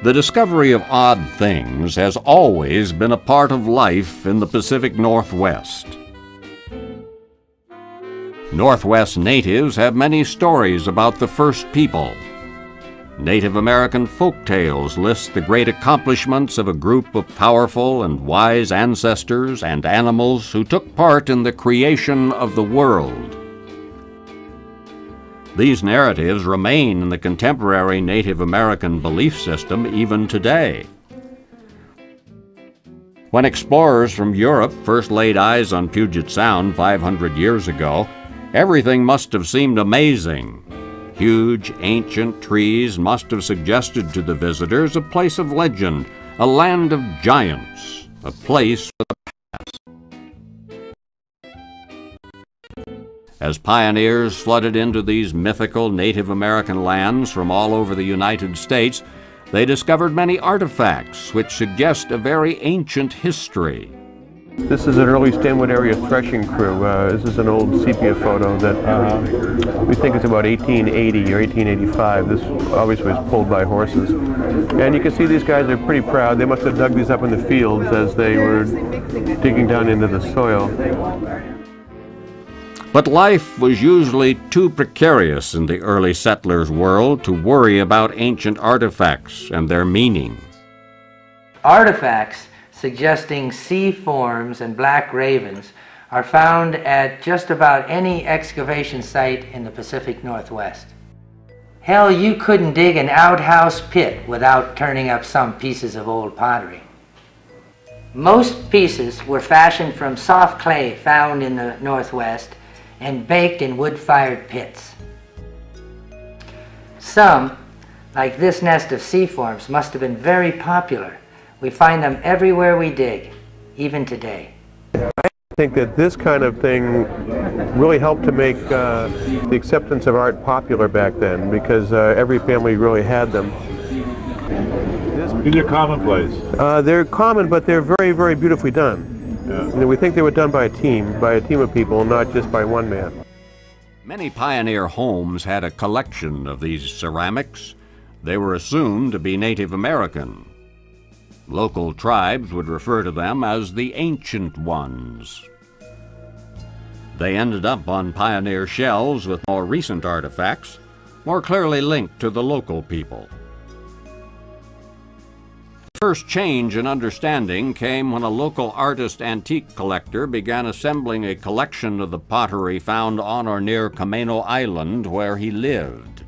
The discovery of odd things has always been a part of life in the Pacific Northwest. Northwest natives have many stories about the first people. Native American folk tales list the great accomplishments of a group of powerful and wise ancestors and animals who took part in the creation of the world. These narratives remain in the contemporary Native American belief system even today. When explorers from Europe first laid eyes on Puget Sound 500 years ago, everything must have seemed amazing. Huge, ancient trees must have suggested to the visitors a place of legend, a land of giants, a place with a past. As pioneers flooded into these mythical Native American lands from all over the United States, they discovered many artifacts which suggest a very ancient history. This is an early Stanwood area threshing crew. This is an old sepia photo that we think is about 1880 or 1885. This obviously was pulled by horses. And you can see these guys are pretty proud. They must have dug these up in the fields as they were digging down into the soil. But life was usually too precarious in the early settlers' world to worry about ancient artifacts and their meaning. Artifacts suggesting sea forms and black ravens are found at just about any excavation site in the Pacific Northwest. Hell, you couldn't dig an outhouse pit without turning up some pieces of old pottery. Most pieces were fashioned from soft clay found in the Northwest and baked in wood-fired pits. Some, like this nest of sea forms, must have been very popular. We find them everywhere we dig, even today. I think that this kind of thing really helped to make the acceptance of art popular back then, because every family really had them. These are commonplace. They're common, but they're very, very beautifully done. Yeah. You know, we think they were done by a team of people, not just by one man. Many pioneer homes had a collection of these ceramics. They were assumed to be Native American. Local tribes would refer to them as the Ancient Ones. They ended up on pioneer shelves with more recent artifacts, more clearly linked to the local people. The first change in understanding came when a local artist antique collector began assembling a collection of the pottery found on or near Camano Island where he lived.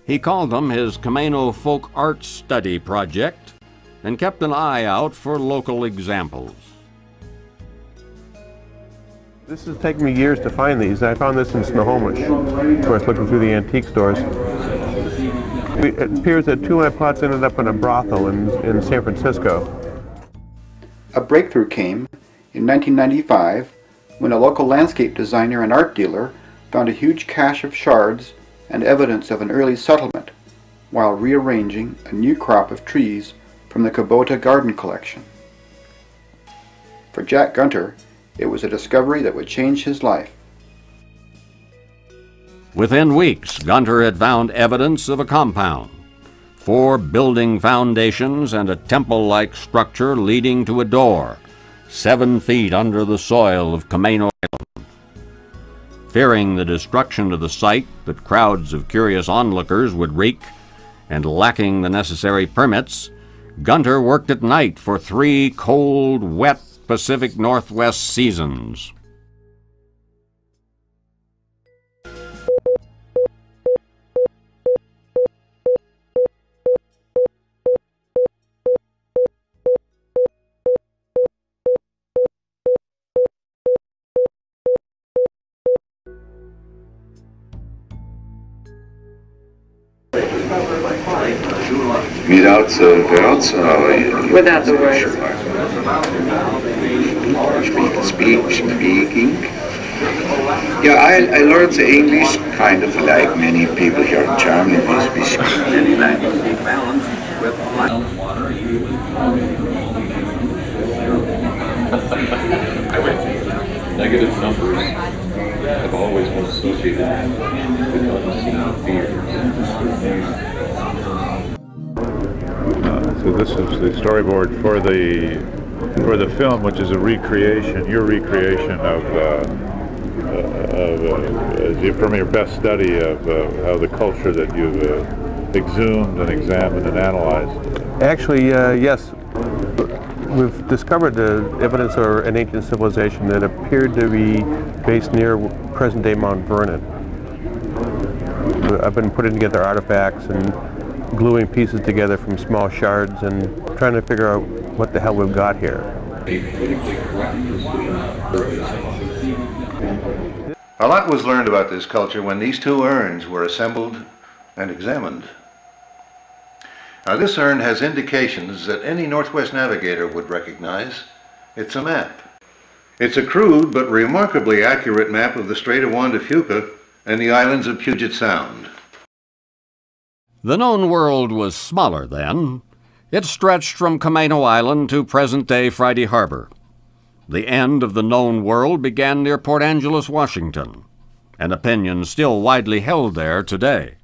He called them his Camano Folk Art Study Project and kept an eye out for local examples. This has taken me years to find these. I found this in Snohomish, of course, looking through the antique stores. It appears that two of my plots ended up in a brothel in San Francisco. A breakthrough came in 1995 when a local landscape designer and art dealer found a huge cache of shards and evidence of an early settlement while rearranging a new crop of trees from the Kubota garden collection. For Jack Gunter, it was a discovery that would change his life. Within weeks, Gunter had found evidence of a compound, 4 building foundations and a temple-like structure leading to a door, 7 feet under the soil of Camano Island. Fearing the destruction of the site that crowds of curious onlookers would wreak, and lacking the necessary permits, Gunter worked at night for 3 cold, wet Pacific Northwest seasons. Without the words or without the words? Speaking. Yeah, I learned the English kind of like many people here in Germany. We speak many languages. Negative numbers. have always been associated with unseen fears. So this is the storyboard for the film, which is a recreation, your recreation from your best study of how the culture that you've exhumed and examined and analyzed. Actually, yes. We've discovered the evidence of an ancient civilization that appeared to be based near present-day Mount Vernon. I've been putting together artifacts and gluing pieces together from small shards and trying to figure out what the hell we've got here. A lot was learned about this culture when these two urns were assembled and examined. Now, this urn has indications that any Northwest navigator would recognize. It's a map. It's a crude but remarkably accurate map of the Strait of Juan de Fuca and the islands of Puget Sound. The known world was smaller then. It stretched from Camano Island to present-day Friday Harbor. The end of the known world began near Port Angeles, Washington, an opinion still widely held there today.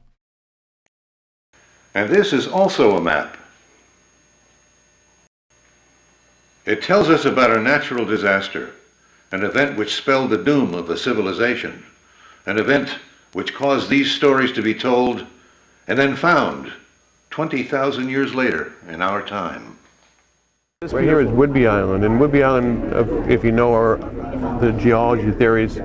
And this is also a map. It tells us about a natural disaster, an event which spelled the doom of a civilization, an event which caused these stories to be told and then found 20,000 years later in our time. This right here is Whidbey Island, and Whidbey Island, if you know the geology theories,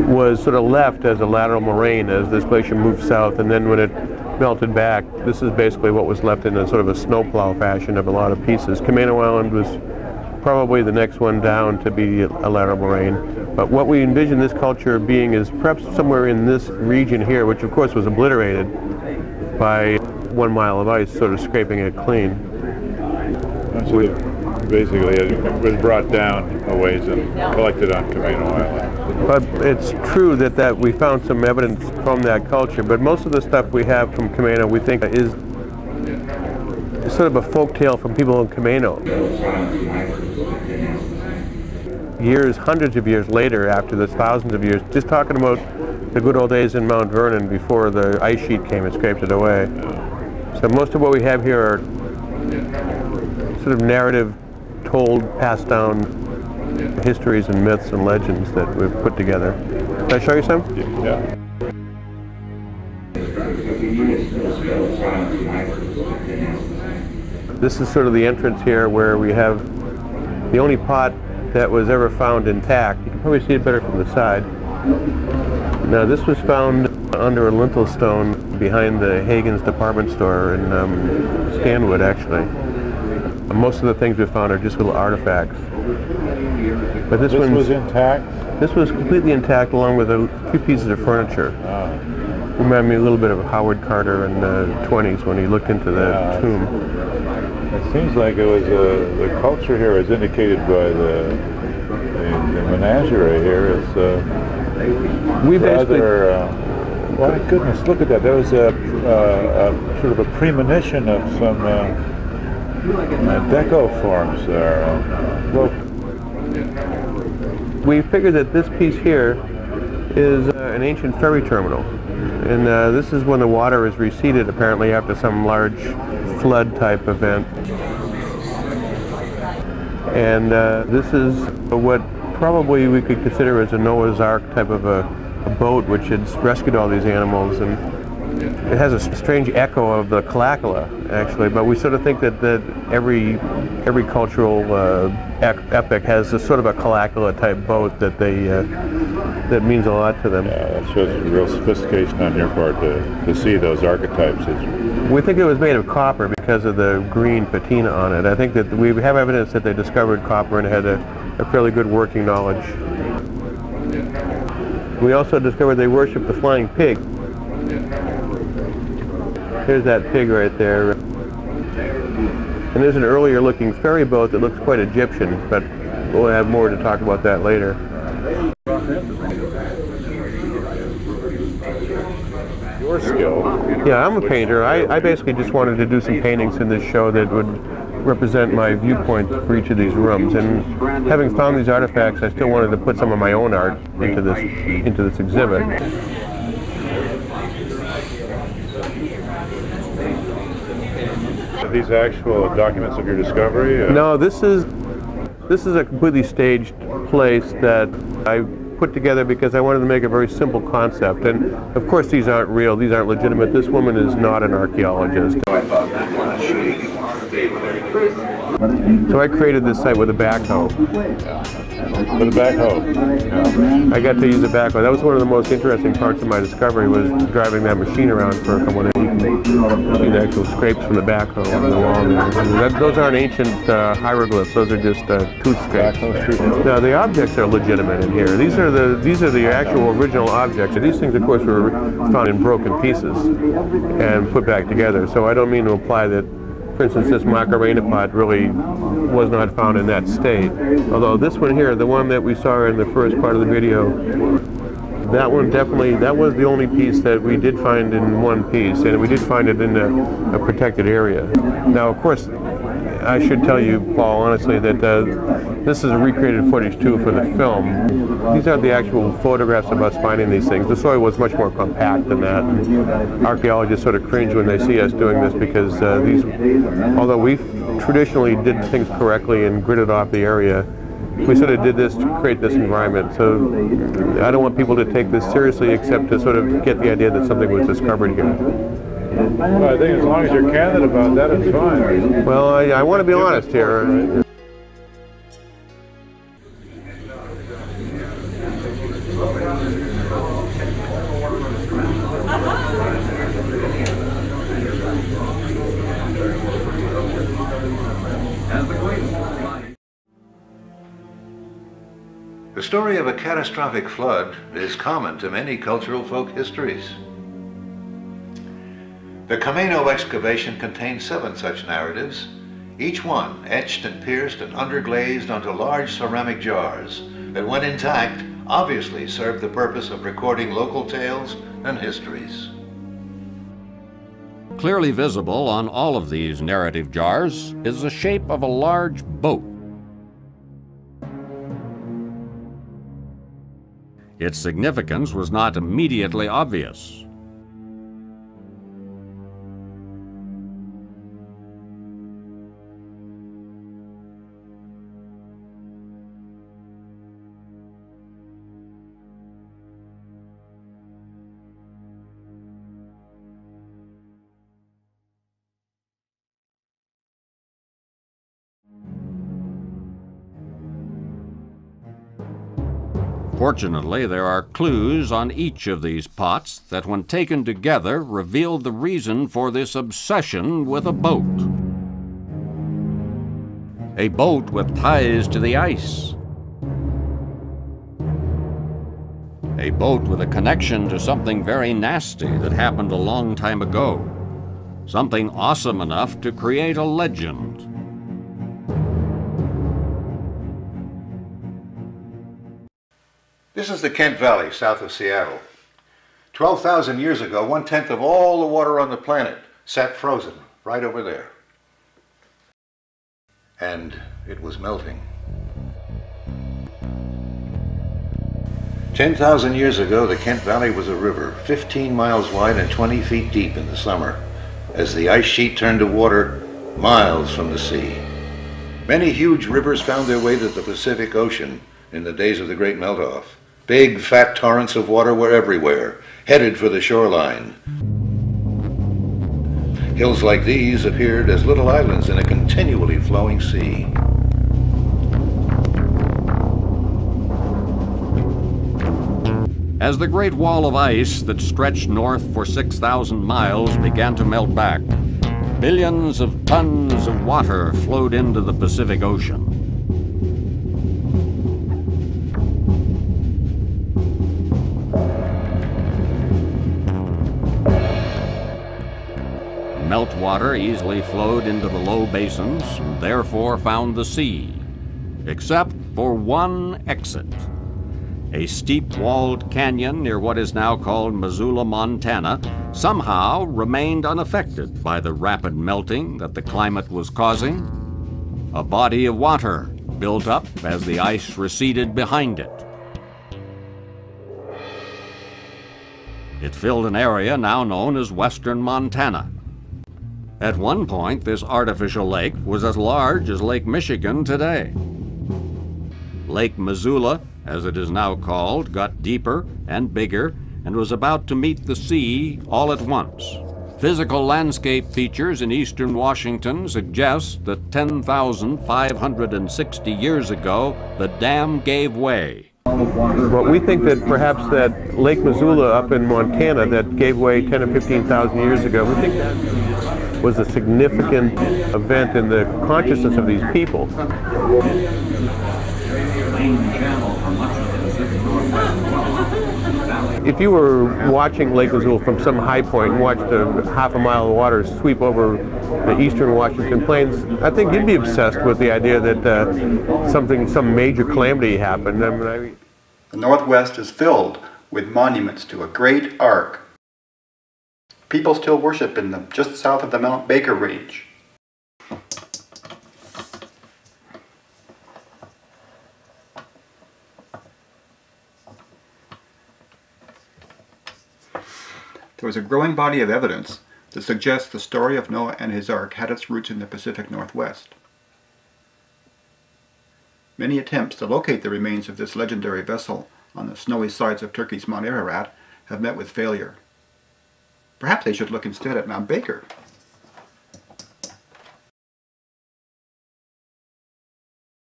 was sort of left as a lateral moraine as this glacier moved south, and then when it melted back, this is basically what was left in a sort of a snowplow fashion of a lot of pieces. Camano Island was probably the next one down to be a lateral moraine. But what we envision this culture being is perhaps somewhere in this region here, which of course was obliterated by 1 mile of ice, sort of scraping it clean. So basically it was brought down a ways and collected on Camano Island. But it's true that we found some evidence from that culture, but most of the stuff we have from Camano we think is sort of a folk tale from people in Camano. Years, hundreds of years later, after this, thousands of years, just talking about the good old days in Mount Vernon before the ice sheet came and scraped it away. So most of what we have here are sort of narrative, told, passed down histories and myths and legends that we've put together. Can I show you some? Yeah. This is sort of the entrance here where we have the only pot that was ever found intact. You can probably see it better from the side. Now this was found under a lintel stone behind the Hagen's department store in Stanwood, actually. Most of the things we found are just little artifacts. But this one was intact? This was completely intact along with a few pieces of furniture. Oh. Reminded me a little bit of Howard Carter in the 20s when he looked into the tomb. It seems like it was the culture here is indicated by the menagerie here is we basically my goodness, look at that. There was a sort of a premonition of some deco forms there. We figured that this piece here is an ancient ferry terminal, and this is when the water is receded apparently after some large flood type event. And this is what probably we could consider as a Noah's Ark type of a boat which had rescued all these animals, and it has a strange echo of the Kalakala actually, but we sort of think that every cultural epic has a sort of a Kalakala type boat that that means a lot to them. Yeah, that shows real sophistication on your part to see those archetypes. We think it was made of copper because of the green patina on it. I think that we have evidence that they discovered copper and had a fairly good working knowledge. We also discovered they worshiped the flying pig. Here's that pig right there. And there's an earlier looking ferry boat that looks quite Egyptian, but we'll have more to talk about that later. Your skill. Yeah, I'm a painter. I basically just wanted to do some paintings in this show that would represent my viewpoint for each of these rooms. And having found these artifacts, I still wanted to put some of my own art into this exhibit. Are these actual documents of your discovery? No, this is a completely staged place that I put together because I wanted to make a very simple concept. And of course these aren't real, these aren't legitimate. This woman is not an archaeologist. So I created this site with a backhoe. With a backhoe? I got to use a backhoe. That was one of the most interesting parts of my discovery, was driving that machine around for a couple of days. You can see the actual scrapes from the backhoe on the wall there. Those aren't ancient hieroglyphs, those are just tooth scrapes. Now the objects are legitimate in here. These are the actual original objects. And these things, of course, were found in broken pieces and put back together. So I don't mean to imply that, for instance, this Macarena pot really was not found in that state. Although this one here, the one that we saw in the first part of the video, that one definitely, that was the only piece that we did find in one piece, and we did find it in a protected area. Now, of course, I should tell you, Paul, honestly, that this is recreated footage, too, for the film. These aren't the actual photographs of us finding these things. The soil was much more compact than that. And archaeologists sort of cringe when they see us doing this because although we traditionally did things correctly and gridded off the area, we sort of did this to create this environment. So I don't want people to take this seriously except to sort of get the idea that something was discovered here. Well, I think as long as you're candid about that, it's fine. Well, I want to be honest here. The story of a catastrophic flood is common to many cultural folk histories. The Camano excavation contains 7 such narratives, each one etched and pierced and underglazed onto large ceramic jars that, when intact, obviously served the purpose of recording local tales and histories. Clearly visible on all of these narrative jars is the shape of a large boat. Its significance was not immediately obvious. Fortunately, there are clues on each of these pots that, when taken together, reveal the reason for this obsession with a boat. A boat with ties to the ice. A boat with a connection to something very nasty that happened a long time ago. Something awesome enough to create a legend. This is the Kent Valley, south of Seattle. 12,000 years ago, 1/10 of all the water on the planet sat frozen right over there. And it was melting. 10,000 years ago, the Kent Valley was a river, 15 miles wide and 20 feet deep in the summer, as the ice sheet turned to water miles from the sea. Many huge rivers found their way to the Pacific Ocean in the days of the Great Melt-Off. Big, fat torrents of water were everywhere, headed for the shoreline. Hills like these appeared as little islands in a continually flowing sea. As the Great Wall of Ice that stretched north for 6,000 miles began to melt back, billions of tons of water flowed into the Pacific Ocean. Meltwater easily flowed into the low basins and therefore found the sea, except for one exit. A steep-walled canyon near what is now called Missoula, Montana, somehow remained unaffected by the rapid melting that the climate was causing. a body of water built up as the ice receded behind it. It filled an area now known as western Montana. At one point, this artificial lake was as large as Lake Michigan today. Lake Missoula, as it is now called, got deeper and bigger and was about to meet the sea all at once. Physical landscape features in eastern Washington suggest that 10,560 years ago, the dam gave way. Well, we think that perhaps that Lake Missoula up in Montana that gave way 10 or 15,000 years ago, we think that was a significant event in the consciousness of these people. If you were watching Lake Missoula from some high point and watched a half a mile of water sweep over the eastern Washington plains, I think you'd be obsessed with the idea that some major calamity happened. The Northwest is filled with monuments to a great arc. People still worship in them just south of the Mount Baker Range. There is a growing body of evidence that suggests the story of Noah and his ark had its roots in the Pacific Northwest. Many attempts to locate the remains of this legendary vessel on the snowy sides of Turkey's Mount Ararat have met with failure. Perhaps they should look instead at Mount Baker.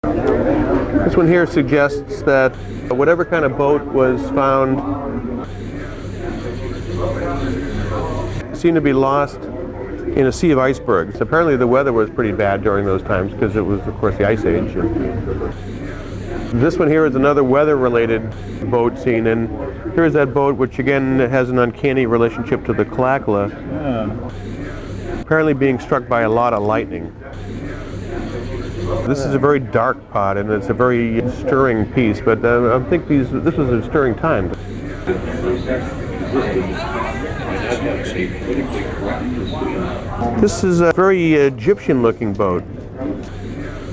This one here suggests that whatever kind of boat was found seemed to be lost in a sea of icebergs. Apparently the weather was pretty bad during those times because it was, of course, the Ice Age. This one here is another weather-related boat seen, and here's that boat which again has an uncanny relationship to the Glacial, apparently being struck by a lot of lightning. This is a very dark pot and it's a very stirring piece, but I think this was a stirring time. This is a very Egyptian-looking boat.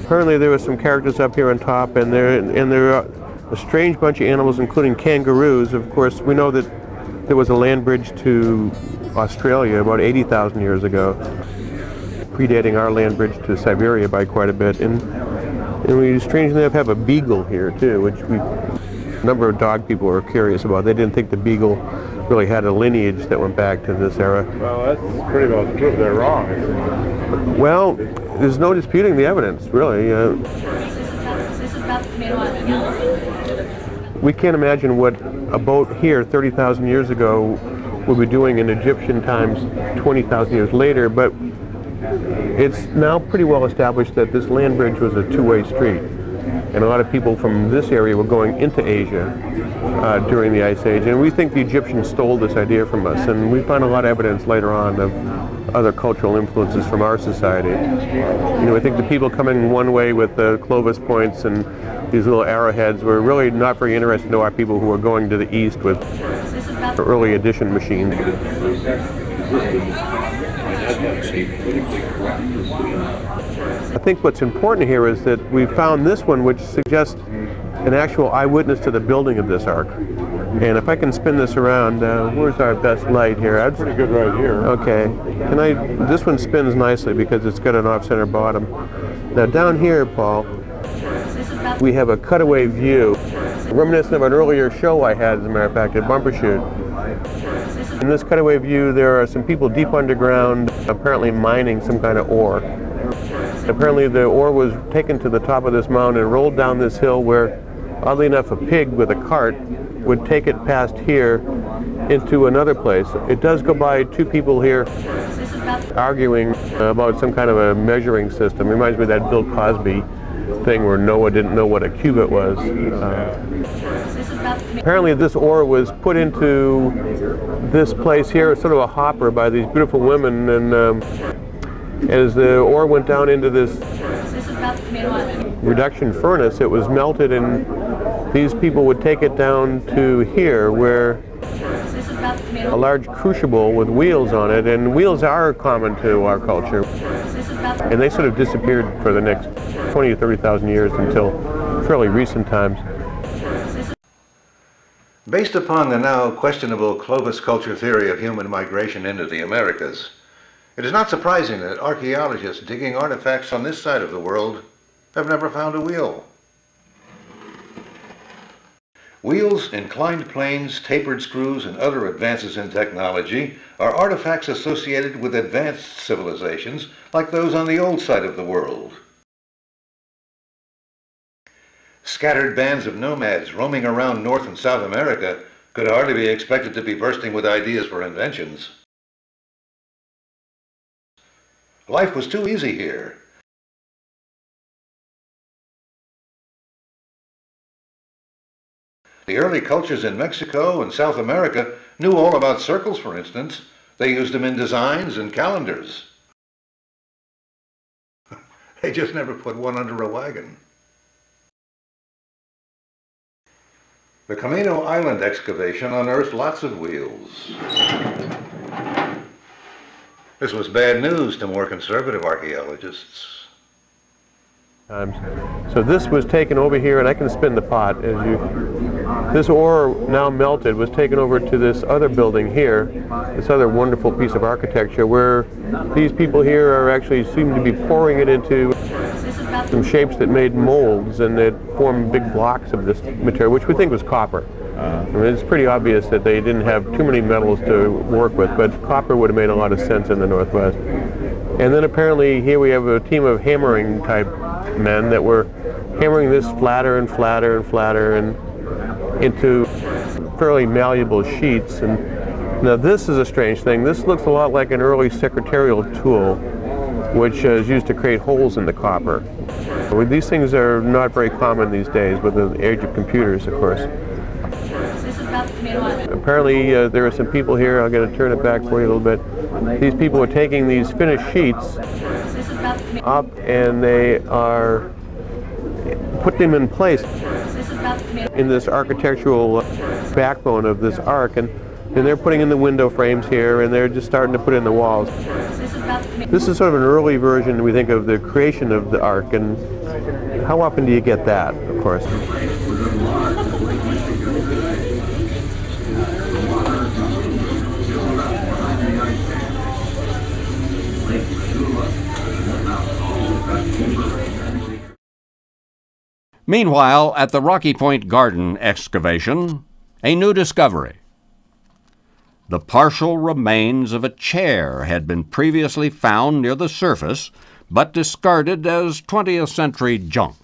Apparently there were some characters up here on top, and there are a strange bunch of animals, including kangaroos. Of course, we know that there was a land bridge to Australia about 80,000 years ago, predating our land bridge to Siberia by quite a bit. And we strangely enough have a beagle here too, which a number of dog people were curious about. They didn't think the beagle really had a lineage that went back to this era. Well, that's pretty well true. They're wrong. Well, there's no disputing the evidence, really. We can't imagine what a boat here 30,000 years ago would be doing in Egyptian times 20,000 years later, but it's now pretty well established that this land bridge was a two-way street. And a lot of people from this area were going into Asia during the Ice Age. And we think the Egyptians stole this idea from us. And we find a lot of evidence later on of other cultural influences from our society. You know, I think the people coming one way with the Clovis points and these little arrowheads were really not very interested to our people who were going to the east with early edition machines. I think what's important here is that we found this one which suggests an actual eyewitness to the building of this ark. And if I can spin this around, where's our best light here? That's pretty good right here. Okay. This one spins nicely because it's got an off-center bottom. Now down here, Paul, we have a cutaway view, reminiscent of an earlier show I had, as a matter of fact, at Bumbershoot. In this cutaway view, there are some people deep underground, apparently mining some kind of ore. Apparently the ore was taken to the top of this mountain and rolled down this hill where, oddly enough, a pig with a cart would take it past here into another place. It does go by two people here arguing about some kind of a measuring system. It reminds me of that Bill Cosby thing where Noah didn't know what a cubit was. Apparently this ore was put into this place here, sort of a hopper by these beautiful women, and as the ore went down into this reduction furnace, it was melted, and these people would take it down to here where a large crucible with wheels on it, and wheels are common to our culture. And they sort of disappeared for the next 20 or 30,000 years until fairly recent times. Based upon the now questionable Clovis culture theory of human migration into the Americas, it is not surprising that archaeologists digging artifacts on this side of the world have never found a wheel. Wheels, inclined planes, tapered screws, and other advances in technology are artifacts associated with advanced civilizations like those on the old side of the world. Scattered bands of nomads roaming around North and South America could hardly be expected to be bursting with ideas for inventions. Life was too easy here. The early cultures in Mexico and South America knew all about circles, for instance. They used them in designs and calendars. They just never put one under a wagon. The Camano Island excavation unearthed lots of wheels. This was bad news to more conservative archaeologists. So this was taken over here, and I can spin the pot. This ore, now melted, was taken over to this other building here, this other wonderful piece of architecture, where these people here are actually seem to be pouring it into some shapes that made molds, and that formed big blocks of this material, which we think was copper. I mean, it's pretty obvious that they didn't have too many metals to work with, but copper would have made a lot of sense in the Northwest. And then apparently here we have a team of hammering type men that were hammering this flatter and flatter and flatter and into fairly malleable sheets. And now this is a strange thing. This looks a lot like an early secretarial tool, which is used to create holes in the copper. These things are not very common these days with the age of computers, of course. Apparently there are some people here, I'm going to turn it back for you a little bit. These people are taking these finished sheets up and they are putting them in place in this architectural backbone of this ark, and they're putting in the window frames here, and they're just starting to put in the walls. This is sort of an early version, we think, of the creation of the ark, and how often do you get that, of course? Meanwhile, at the Rocky Point Garden excavation, a new discovery. The partial remains of a chair had been previously found near the surface, but discarded as 20th century junk.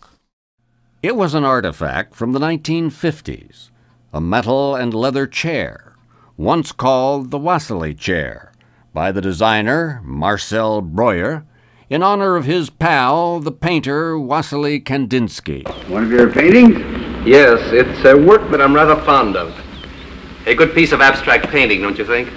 It was an artifact from the 1950s, a metal and leather chair, once called the Wassily chair, by the designer Marcel Breuer, in honor of his pal, the painter Wassily Kandinsky. One of your paintings? Yes, it's a work that I'm rather fond of. A good piece of abstract painting, don't you think?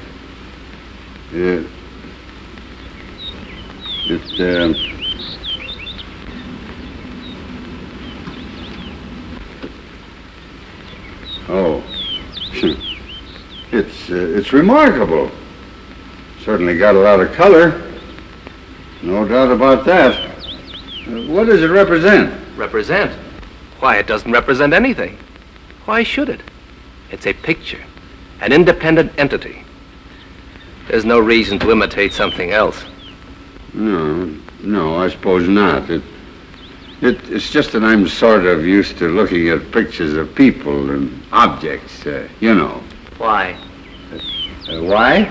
It's remarkable. Certainly got a lot of color. No doubt about that. What does it represent? Represent? Why, it doesn't represent anything. Why should it? It's a picture, an independent entity. There's no reason to imitate something else. No, I suppose not. It's just that I'm sort of used to looking at pictures of people and objects, you know. Why? Why?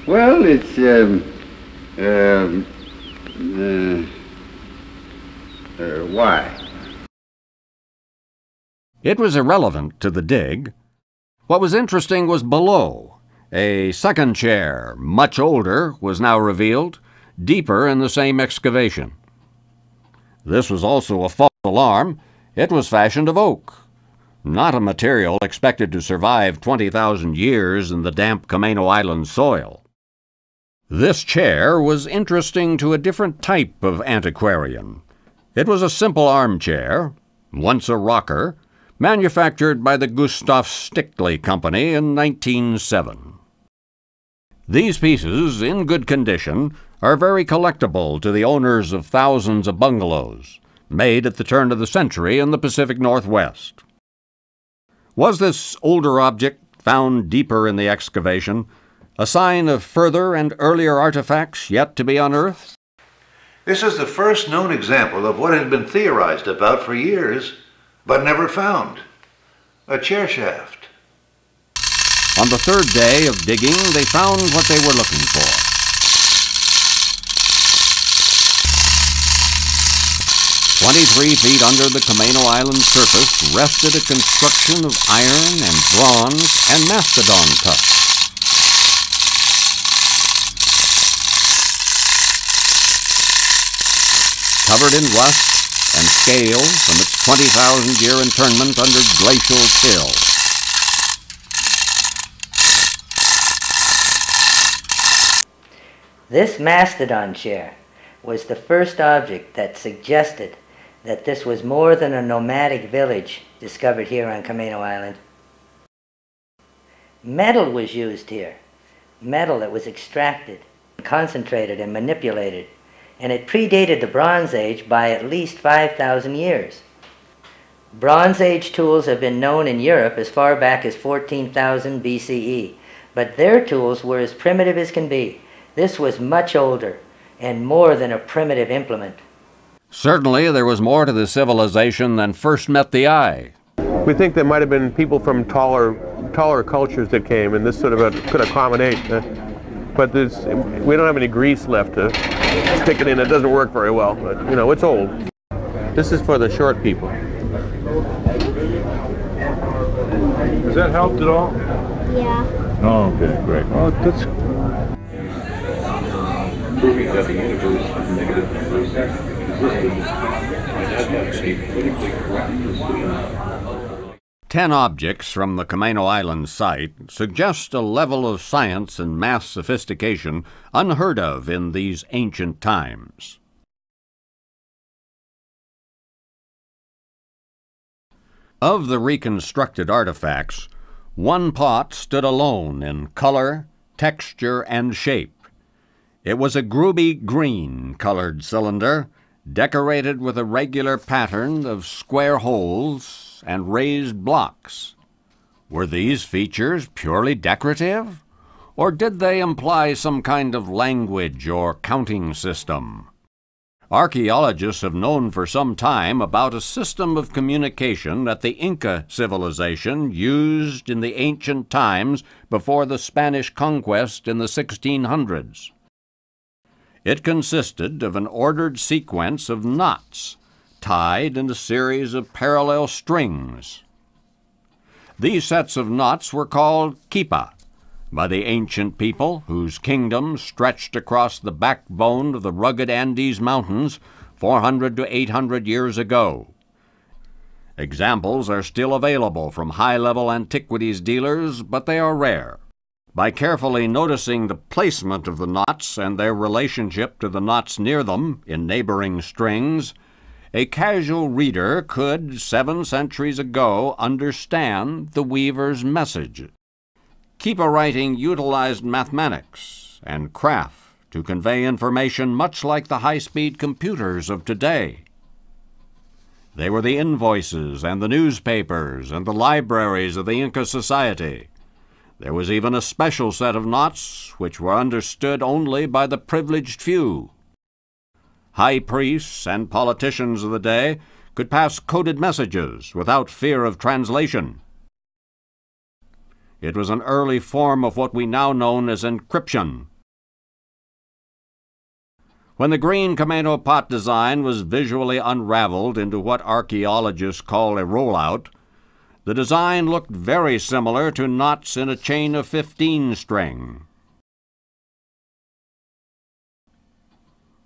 Well, it's, why? It was irrelevant to the dig. What was interesting was below. A second chair, much older, was now revealed, deeper in the same excavation. This was also a false alarm. It was fashioned of oak, not a material expected to survive 20,000 years in the damp Camano Island soil. This chair was interesting to a different type of antiquarian. It was a simple armchair, once a rocker, manufactured by the Gustav Stickley Company in 1907. These pieces, in good condition, are very collectible to the owners of thousands of bungalows, made at the turn of the century in the Pacific Northwest. Was this older object, found deeper in the excavation, a sign of further and earlier artifacts yet to be unearthed? This is the first known example of what had been theorized about for years, but never found: a chair shaft. On the third day of digging, they found what they were looking for. 23 feet under the Camano Island surface rested a construction of iron and bronze and mastodon tusks. Covered in rust and scale from its 20,000-year internment under glacial chill. This mastodon chair was the first object that suggested that this was more than a nomadic village discovered here on Camano Island. Metal was used here, metal that was extracted, concentrated, and manipulated, and it predated the Bronze Age by at least 5,000 years. Bronze Age tools have been known in Europe as far back as 14,000 BCE, but their tools were as primitive as can be. This was much older and more than a primitive implement. Certainly there was more to the civilization than first met the eye. We think there might have been people from taller cultures that came, and this sort of could accommodate. But we don't have any grease left to stick it in. It doesn't work very well, but you know, it's old. This is for the short people. Has that helped at all? Yeah. Oh, okay, great. Oh, that's... Proving that the universe has negative numbers existed by not having a politically correct precision. 10 objects from the Camano Island site suggest a level of science and math sophistication unheard of in these ancient times. Of the reconstructed artifacts, one pot stood alone in color, texture, and shape. It was a gruby green-colored cylinder, decorated with a regular pattern of square holes and raised blocks. Were these features purely decorative, or did they imply some kind of language or counting system? Archaeologists have known for some time about a system of communication that the Inca civilization used in the ancient times before the Spanish conquest in the 1600s. It consisted of an ordered sequence of knots tied in a series of parallel strings. These sets of knots were called kipa by the ancient people whose kingdom stretched across the backbone of the rugged Andes Mountains 400 to 800 years ago. Examples are still available from high-level antiquities dealers, but they are rare. By carefully noticing the placement of the knots and their relationship to the knots near them in neighboring strings, a casual reader could, 7 centuries ago, understand the weaver's message. Kipa writing utilized mathematics and craft to convey information much like the high-speed computers of today. They were the invoices and the newspapers and the libraries of the Inca society. There was even a special set of knots which were understood only by the privileged few. High priests and politicians of the day could pass coded messages without fear of translation. It was an early form of what we now know as encryption. When the green Camano pot design was visually unraveled into what archaeologists call a rollout, the design looked very similar to knots in a chain of 15 string.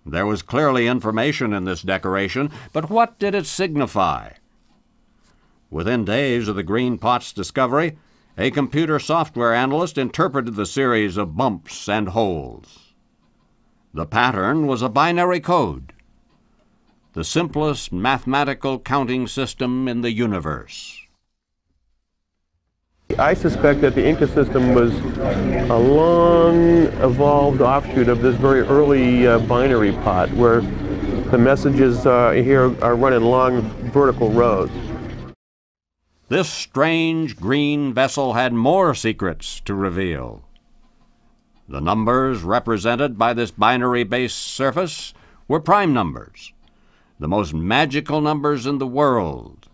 There was clearly information in this decoration, but what did it signify? Within days of the green pot's discovery, a computer software analyst interpreted the series of bumps and holes. The pattern was a binary code, the simplest mathematical counting system in the universe. I suspect that the Inca system was a long evolved offshoot of this very early binary pot, where the messages here are run in long vertical rows. This strange green vessel had more secrets to reveal. The numbers represented by this binary-based surface were prime numbers, the most magical numbers in the world.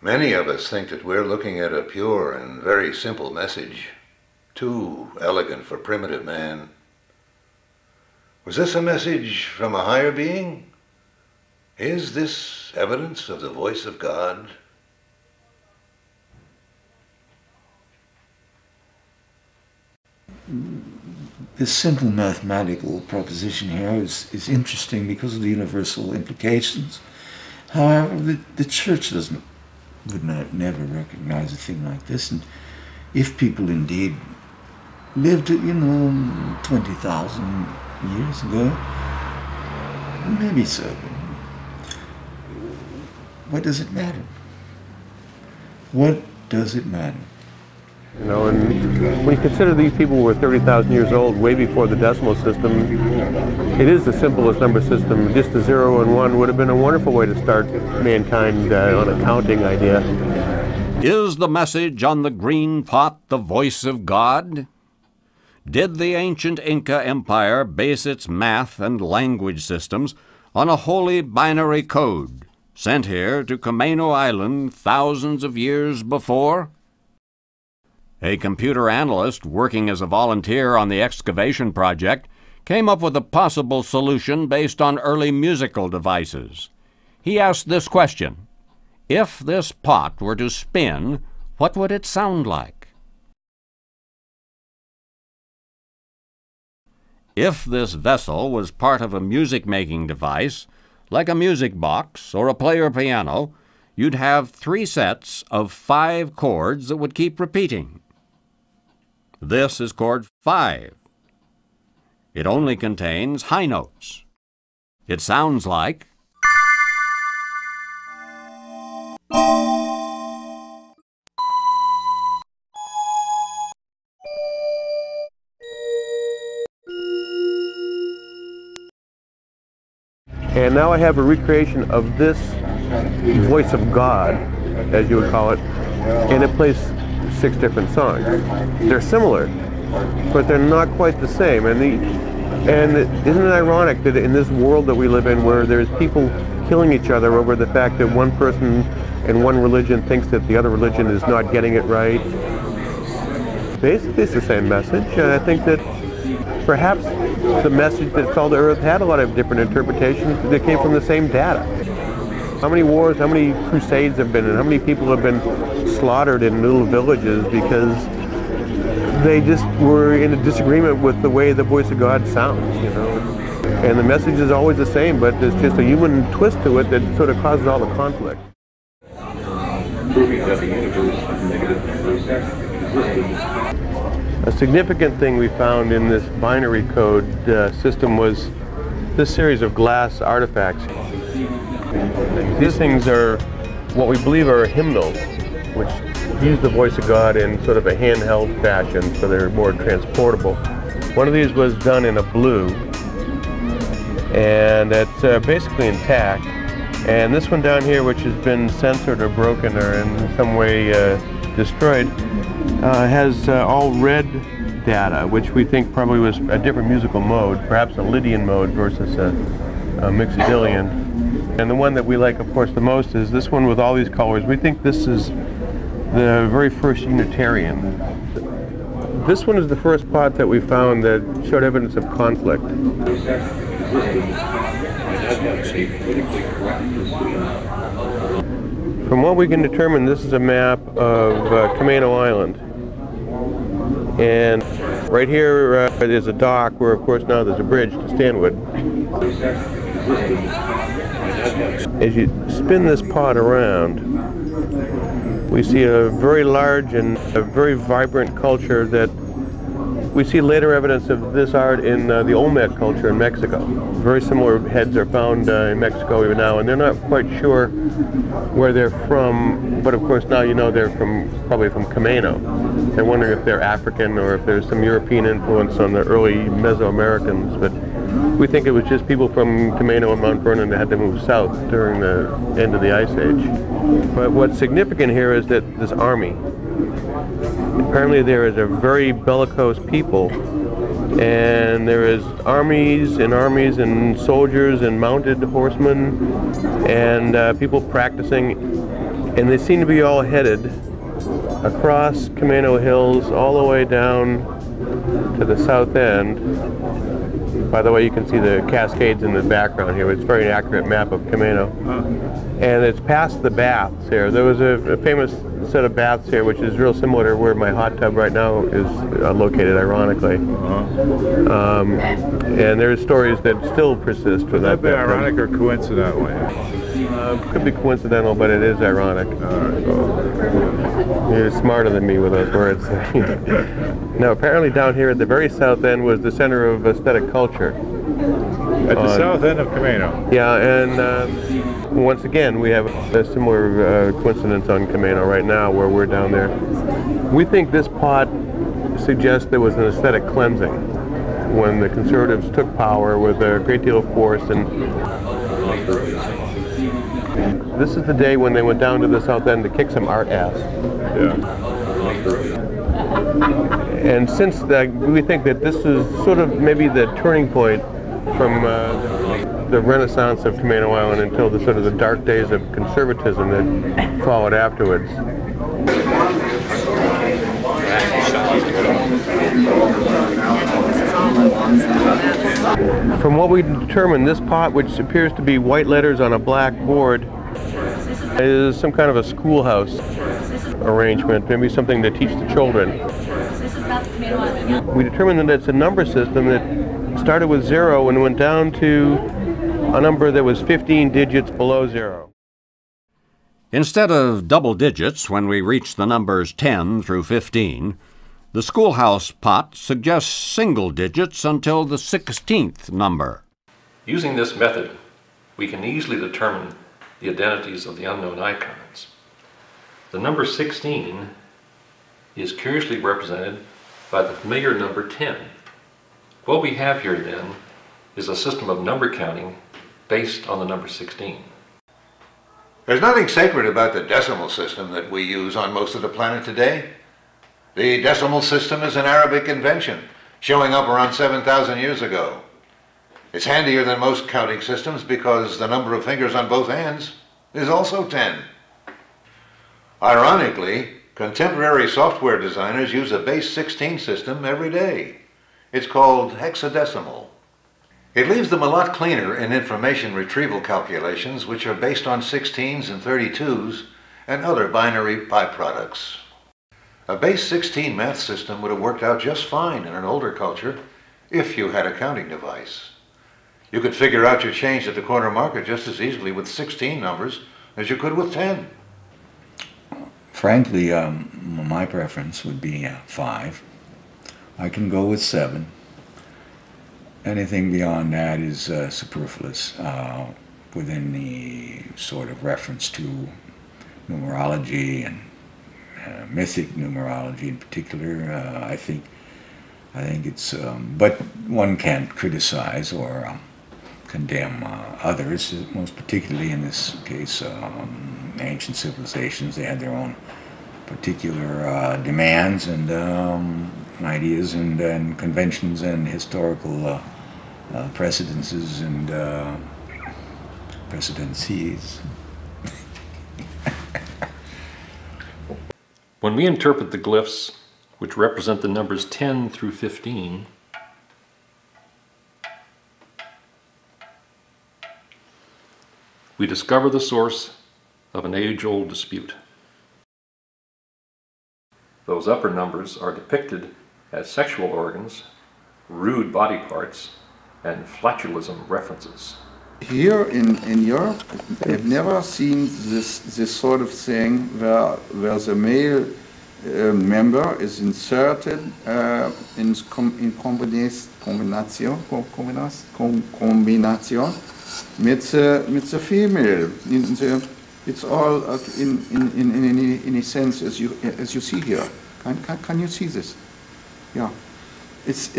Many of us think that we're looking at a pure and very simple message, too elegant for primitive man. Was this a message from a higher being? Is this evidence of the voice of God? This simple mathematical proposition here is interesting because of the universal implications. However, the church would never recognize a thing like this, and if people indeed lived, 20,000 years ago, maybe so. What does it matter? What does it matter? And when you consider these people were 30,000 years old, way before the decimal system, it is the simplest number system. Just a 0 and 1 would have been a wonderful way to start mankind on a counting idea. Is the message on the green pot the voice of God? Did the ancient Inca Empire base its math and language systems on a wholly binary code sent here to Camano Island thousands of years before? A computer analyst working as a volunteer on the excavation project came up with a possible solution based on early musical devices. He asked this question: if this pot were to spin, what would it sound like? If this vessel was part of a music-making device, like a music box or a player piano, you'd have 3 sets of 5 chords that would keep repeating. This is chord 5. It only contains high notes. It sounds like... And now I have a recreation of this voice of God, as you would call it, and it plays 6 different songs. They're similar, but they're not quite the same. And isn't it ironic that in this world that we live in, where there's people killing each other over the fact that one person in one religion thinks that the other religion is not getting it right? Basically, it's the same message, and I think that perhaps the message that fell to Earth had a lot of different interpretations that came from the same data. How many wars, how many crusades have been, and how many people have been slaughtered in little villages because they just were in a disagreement with the way the voice of God sounds, And the message is always the same, but there's just a human twist to it that sort of causes all the conflict. Proving that the universe of negative numbers existed. A significant thing we found in this binary code system was this series of glass artifacts. These things are what we believe are hymnals, which use the voice of God in sort of a handheld fashion, so they're more transportable. One of these was done in a blue, and it's basically intact. And this one down here, which has been censored or broken or in some way destroyed, has all red data, which we think probably was a different musical mode, perhaps a Lydian mode versus a Mixodylian. And the one that we like, of course, the most is this one with all these colors. We think this is the very first Unitarian. This one is the first pot that we found that showed evidence of conflict. From what we can determine, this is a map of Camano Island. And right here there's a dock where, of course, now there's a bridge to Stanwood. As you spin this pot around, we see a very large and a very vibrant culture that We see later evidence of this art in the Olmec culture in Mexico. Very similar heads are found in Mexico even now, and they're not quite sure where they're from, but of course now you know they're probably from Camano. They're wondering if they're African or if there's some European influence on the early Mesoamericans, but we think it was just people from Camano and Mount Vernon that had to move south during the end of the Ice Age. But what's significant here is that this army, apparently there is a very bellicose people, and there is armies and soldiers and mounted horsemen and people practicing, and they seem to be all headed across Camano Hills all the way down to the south end. By the way, you can see the cascades in the background here. It's a very accurate map of Camano. And it's past the baths here. There was a famous set of baths here, which is real similar to where my hot tub right now is located, ironically. And there's stories that still persist for that. Would that be ironic or coincidental? Could be coincidental, but it is ironic. You're smarter than me with those words. No, apparently down here at the very south end was the center of aesthetic culture. At the south end of Camano? Yeah, and once again, we have a similar coincidence on Camano right now, where we're down there. We think this pot suggests there was an aesthetic cleansing when the conservatives took power with a great deal of force. And this is the day when they went down to the south end to kick some art ass. Yeah. And since that, we think that this is sort of maybe the turning point from the renaissance of Camano Island until the sort of the dark days of conservatism that followed afterwards. From what we determined, this pot, which appears to be white letters on a black board, is some kind of a schoolhouse arrangement, maybe something to teach the children. We determined that it's a number system that started with 0 and went down to a number that was 15 digits below 0. Instead of double digits when we reach the numbers 10 through 15, the schoolhouse pot suggests single digits until the 16th number. Using this method, we can easily determine the identities of the unknown icons. The number 16 is curiously represented by the familiar number 10. What we have here then is a system of number counting based on the number 16. There's nothing sacred about the decimal system that we use on most of the planet today. The decimal system is an Arabic invention, showing up around 7,000 years ago. It's handier than most counting systems because the number of fingers on both hands is also 10. Ironically, contemporary software designers use a base 16 system every day. It's called hexadecimal. It leaves them a lot cleaner in information retrieval calculations, which are based on 16s and 32s and other binary byproducts. A base 16 math system would have worked out just fine in an older culture if you had a counting device. You could figure out your change at the corner market just as easily with 16 numbers as you could with 10. Frankly, my preference would be 5. I can go with 7. Anything beyond that is superfluous within the sort of reference to numerology and mythic numerology in particular. I think it's, but one can't criticize or condemn others, most particularly in this case ancient civilizations. They had their own particular demands and ideas and conventions and historical precedences and precedencies. When we interpret the glyphs, which represent the numbers 10 through 15, we discover the source of an age-old dispute. Those upper numbers are depicted as sexual organs, rude body parts, and flatulism references. Here in Europe, I've never seen this sort of thing where the male member is inserted in combination with the female. It's all in a sense as you see here. Can you see this? Yeah, it's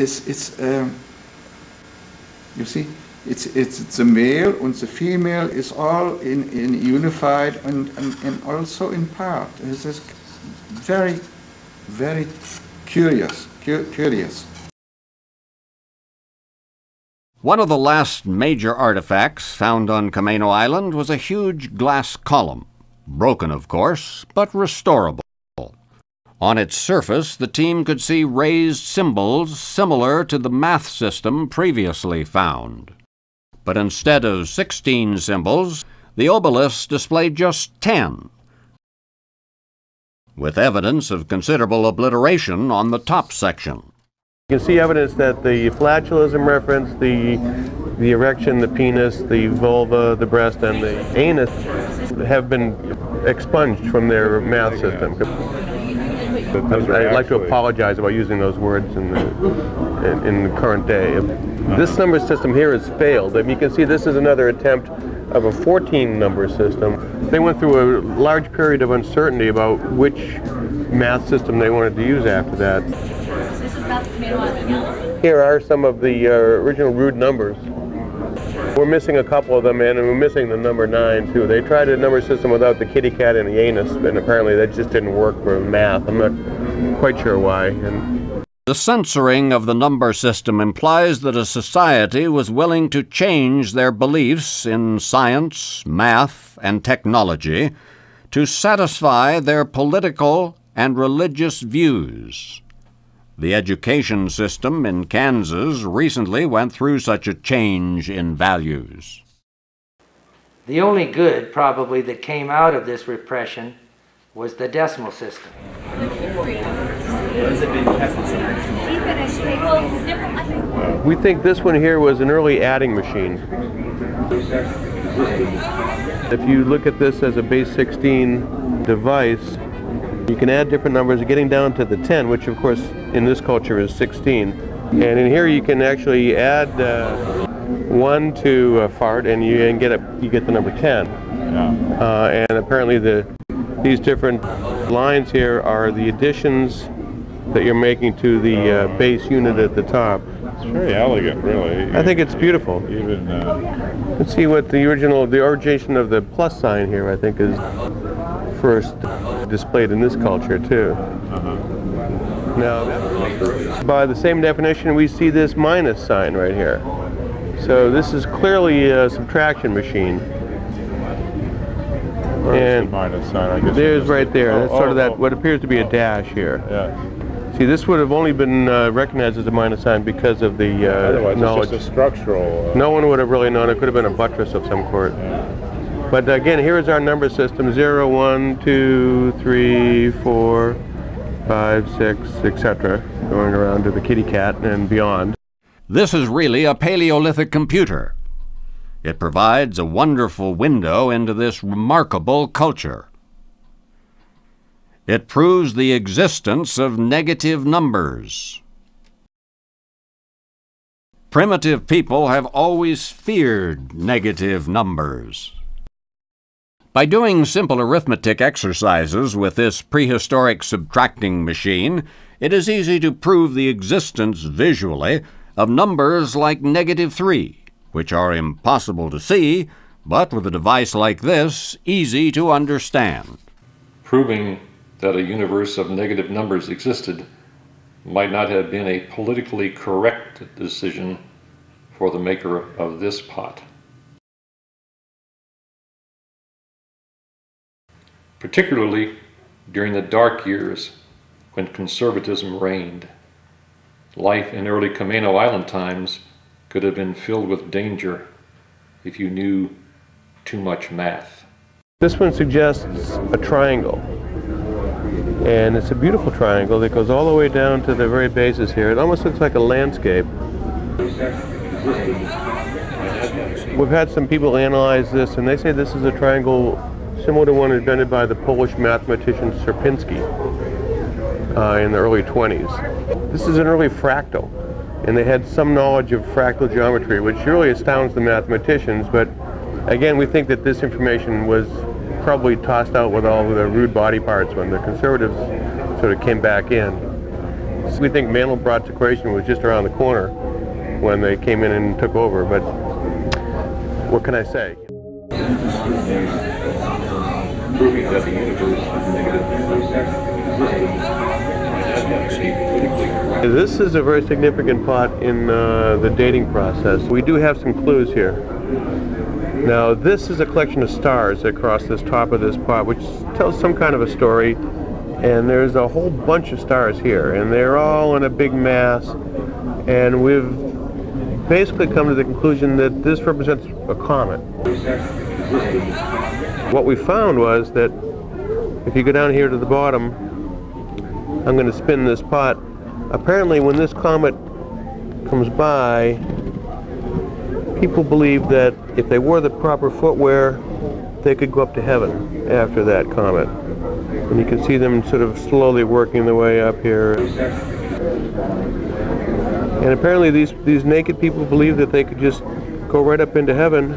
you see, it's the male and the female is all in unified and also in part. This is very curious. One of the last major artifacts found on Camano Island was a huge glass column, broken of course, but restorable. On its surface, the team could see raised symbols similar to the math system previously found. But instead of 16 symbols, the obelisk displayed just 10, with evidence of considerable obliteration on the top section. You can see evidence that the flatulism reference, the erection, the penis, the vulva, the breast, and the anus have been expunged from their math system. I'd like to apologize about using those words in the current day. This number system here has failed. You can see this is another attempt of a 14 number system. They went through a large period of uncertainty about which math system they wanted to use after that. Here are some of the original rude numbers. We're missing a couple of them, and we're missing the number 9 too. They tried a number system without the kitty cat and the anus, and apparently that just didn't work for math. I'm not quite sure why. The censoring of the number system implies that a society was willing to change their beliefs in science, math, and technology to satisfy their political and religious views. The education system in Kansas recently went through such a change in values. The only good, probably, that came out of this repression was the decimal system. We think this one here was an early adding machine. If you look at this as a base 16 device, you can add different numbers, getting down to the 10, which of course in this culture is 16. And in here you can actually add 1 to a fart, and you get the number 10. Yeah. And apparently these different lines here are the additions that you're making to the base unit at the top. It's very elegant, really. I think it's beautiful. Even let's see what the origin of the plus sign here, I think, is first displayed in this culture too. Now, by the same definition, we see this minus sign right here. So this is clearly a subtraction machine. Where's the minus sign? I guess there's right there. That's sort of that what appears to be a dash here. Yeah. See, this would have only been recognized as a minus sign because of the knowledge. It's just a structural. No one would have really known. It could have been a buttress of some sort. Yeah. But again, here is our number system: 0, 1, 2, 3, 4, 5, 6, etc., going around to the kitty cat and beyond. This is really a Paleolithic computer. It provides a wonderful window into this remarkable culture. It proves the existence of negative numbers. Primitive people have always feared negative numbers. By doing simple arithmetic exercises with this prehistoric subtracting machine, it is easy to prove the existence visually of numbers like -3, which are impossible to see, but with a device like this, easy to understand. Proving that a universe of negative numbers existed might not have been a politically correct decision for the maker of this pot. Particularly during the dark years when conservatism reigned, life in early Camano Island times could have been filled with danger if you knew too much math. This one suggests a triangle, and it's a beautiful triangle that goes all the way down to the very bases here. It almost looks like a landscape. We've had some people analyze this, and they say this is a triangle similar to one invented by the Polish mathematician Sierpinski. in the early 20s. This is an early fractal, and they had some knowledge of fractal geometry, which really astounds the mathematicians, but again, we think that this information was probably tossed out with all of the rude body parts when the conservatives sort of came back in. So we think Mandelbrot's equation was just around the corner when they came in and took over, but what can I say? Proving that the universe is negative existence. This is a very significant plot in the dating process. We do have some clues here. Now, this is a collection of stars across this top of this pot, which tells some kind of a story, and there's a whole bunch of stars here, and they're all in a big mass, and we've basically come to the conclusion that this represents a comet. What we found was that if you go down here to the bottom, I'm going to spin this pot. Apparently when this comet comes by, people believe that if they wore the proper footwear, they could go up to heaven after that comet. And you can see them sort of slowly working their way up here. And apparently these naked people believe that they could just go right up into heaven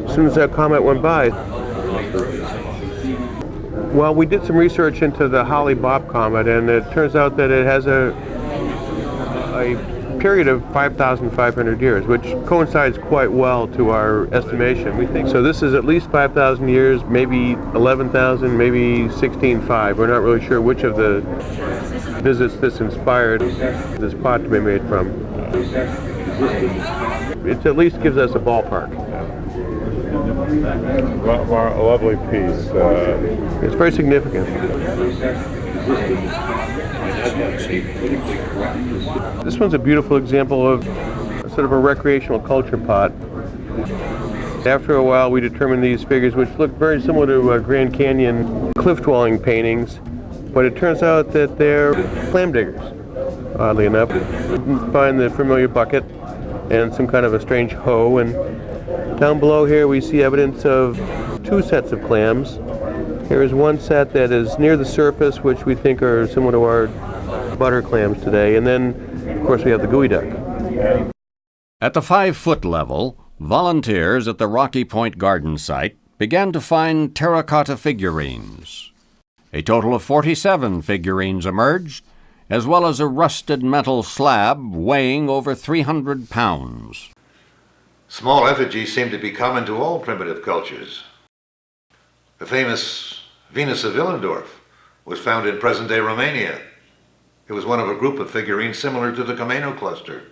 as soon as that comet went by. Well, we did some research into the Halley-Bopp comet, and it turns out that it has a period of 5,500 years, which coincides quite well to our estimation. We think so. This is at least 5,000 years, maybe 11,000, maybe 16,500. We're not really sure which of the visits this inspired this pot to be made from. It at least gives us a ballpark. A lovely piece. It's very significant. This one's a beautiful example of sort of a recreational culture pot. After a while, we determined these figures, which look very similar to Grand Canyon cliff dwelling paintings, but it turns out that they're clam diggers, oddly enough. You find the familiar bucket and some kind of a strange hoe, and down below here we see evidence of two sets of clams. Here is one set that is near the surface, which we think are similar to our butter clams today, and then of course we have the gooey duck. At the 5-foot level, volunteers at the Rocky Point Garden site began to find terracotta figurines. A total of 47 figurines emerged, as well as a rusted metal slab weighing over 300 pounds. Small effigies seem to be common to all primitive cultures. The famous Venus of Willendorf was found in present-day Romania. It was one of a group of figurines similar to the Camano cluster.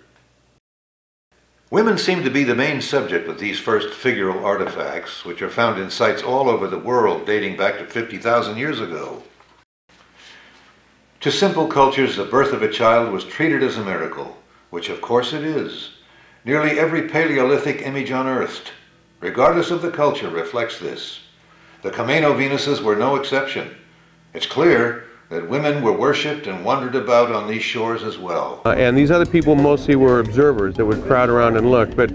Women seem to be the main subject with these first figural artifacts, which are found in sites all over the world dating back to 50,000 years ago. To simple cultures, the birth of a child was treated as a miracle, which of course it is. Nearly every Paleolithic image unearthed, regardless of the culture, reflects this. The Camano Venuses were no exception. It's clear that women were worshipped and wandered about on these shores as well. And these other people mostly were observers that would crowd around and look, but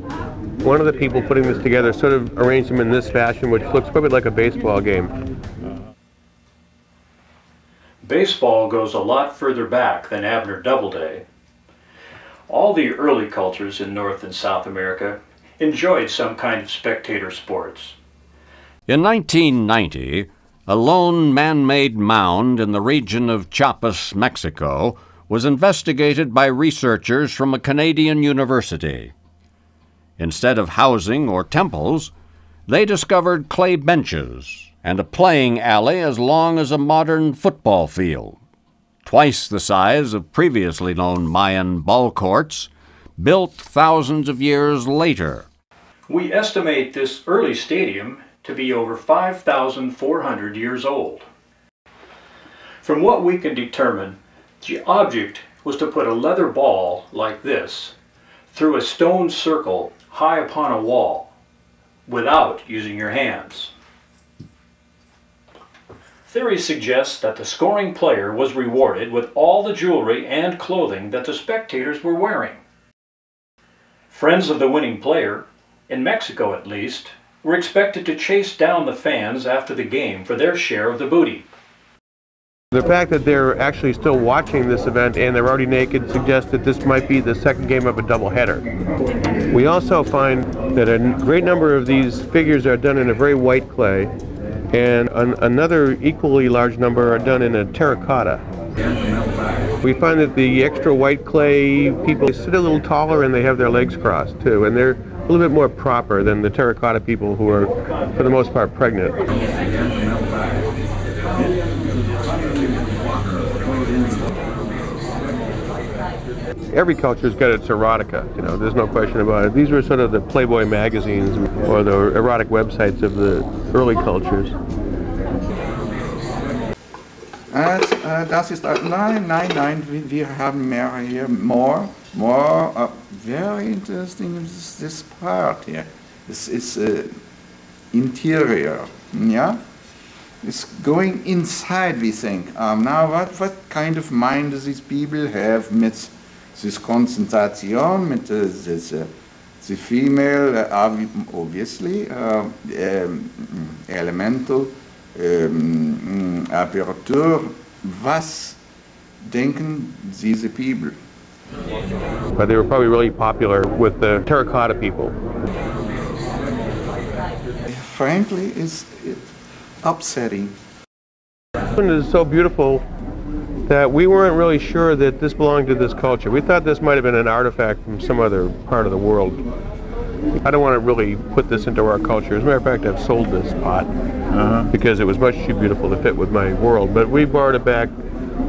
one of the people putting this together sort of arranged them in this fashion, which looks probably like a baseball game. Baseball goes a lot further back than Abner Doubleday. All the early cultures in North and South America enjoyed some kind of spectator sports. In 1990, a lone man-made mound in the region of Chiapas, Mexico, was investigated by researchers from a Canadian university. Instead of housing or temples, they discovered clay benches and a playing alley as long as a modern football field, twice the size of previously known Mayan ball courts, built thousands of years later. We estimate this early stadium to be over 5,400 years old. From what we can determine, the object was to put a leather ball like this through a stone circle high upon a wall without using your hands. Theory suggests that the scoring player was rewarded with all the jewelry and clothing that the spectators were wearing. Friends of the winning player, in Mexico at least, were expected to chase down the fans after the game for their share of the booty. The fact that they're actually still watching this event and they're already naked suggests that this might be the second game of a doubleheader. We also find that a great number of these figures are done in a very white clay, and another equally large number are done in a terracotta. We find that the extra white clay people sit a little taller and they have their legs crossed too, and they're a little bit more proper than the terracotta people who are, for the most part, pregnant. Every culture's got its erotica, you know, there's no question about it. These were sort of the Playboy magazines or the erotic websites of the early cultures. Das ist, nein, wir haben hier more, very interesting is this part here. This is interior, yeah? It's going inside, we think. Now, what kind of mind does these people have with this concentration, with the female, obviously, elemental, Aperture, was denken diese people? But they were probably really popular with the terracotta people. Frankly, it's upsetting. This one is so beautiful that we weren't really sure that this belonged to this culture. We thought this might have been an artifact from some other part of the world. I don't want to really put this into our culture. As a matter of fact, I've sold this pot because it was much too beautiful to fit with my world. But we borrowed it back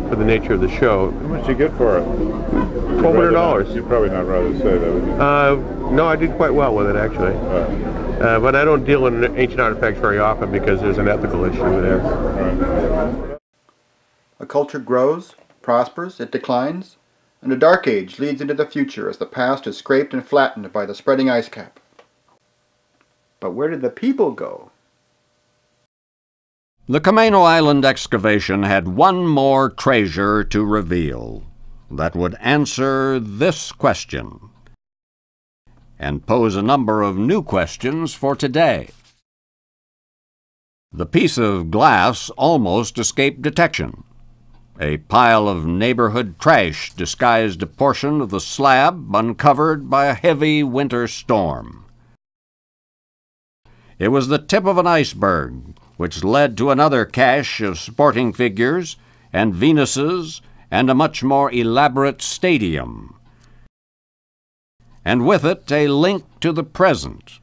for the nature of the show. How much did you get for it? $1,200. You'd probably not rather say that, would you? No, I did quite well with it, actually. But I don't deal in ancient artifacts very often because there's an ethical issue there. A culture grows, prospers, it declines, and a dark age leads into the future as the past is scraped and flattened by the spreading ice cap. But where did the people go? The Camano Island excavation had one more treasure to reveal that would answer this question and pose a number of new questions for today. The piece of glass almost escaped detection. A pile of neighborhood trash disguised a portion of the slab uncovered by a heavy winter storm. It was the tip of an iceberg, which led to another cache of sporting figures and Venuses and a much more elaborate stadium, and with it a link to the present.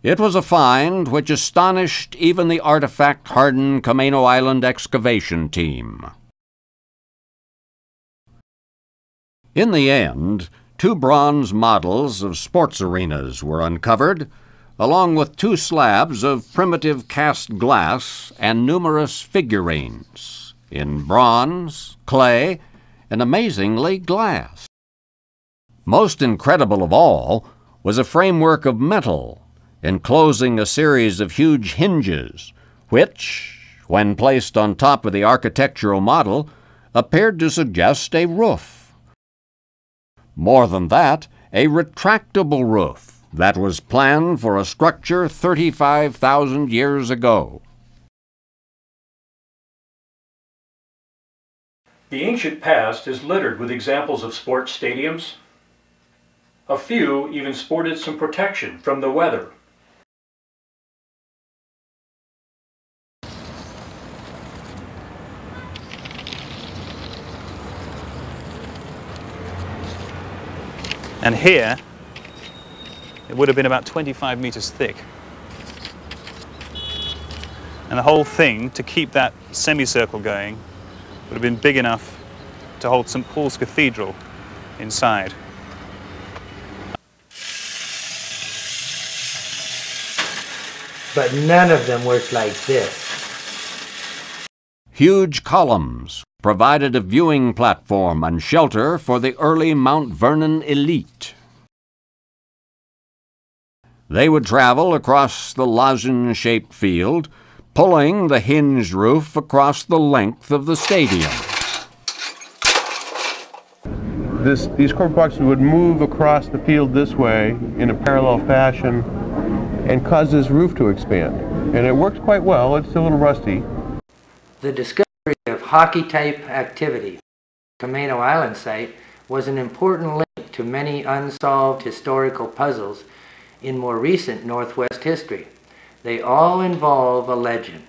It was a find which astonished even the artifact-hardened Camano Island excavation team. In the end, 2 bronze models of sports arenas were uncovered, along with 2 slabs of primitive cast glass and numerous figurines in bronze, clay, and amazingly glass. Most incredible of all was a framework of metal enclosing a series of huge hinges, which, when placed on top of the architectural model, appeared to suggest a roof. More than that, a retractable roof that was planned for a structure 35,000 years ago. The ancient past is littered with examples of sports stadiums. A few even sported some protection from the weather. And here, it would have been about 25 meters thick. And the whole thing, to keep that semicircle going, would have been big enough to hold St. Paul's Cathedral inside. But none of them worked like this. Huge columns provided a viewing platform and shelter for the early Mount Vernon elite. They would travel across the lozenge-shaped field, pulling the hinged roof across the length of the stadium. These cork boxes would move across the field this way in a parallel fashion, and caused this roof to expand. And it works quite well. It's a little rusty. The discovery of hockey-type activity on the Camano Island site was an important link to many unsolved historical puzzles in more recent Northwest history. They all involve a legend.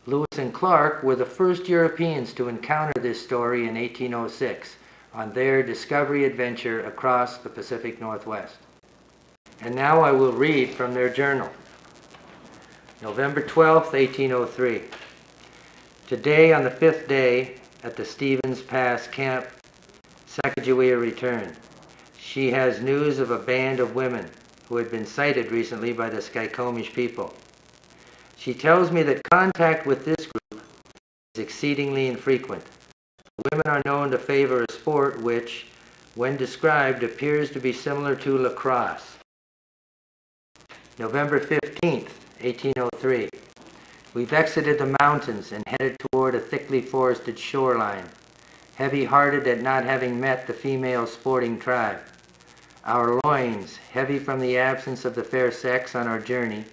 Lewis and Clark were the first Europeans to encounter this story in 1806 on their discovery adventure across the Pacific Northwest. And now I will read from their journal. November 12th, 1803. Today, on the 5th day at the Stevens Pass camp, Sacagawea returned. She has news of a band of women who had been sighted recently by the Skykomish people. She tells me that contact with this group is exceedingly infrequent. The women are known to favor a sport which, when described, appears to be similar to lacrosse. November 15th, 1803. We've exited the mountains and headed toward a thickly forested shoreline, heavy-hearted at not having met the female sporting tribe. Our loins, heavy from the absence of the fair sex on our journey,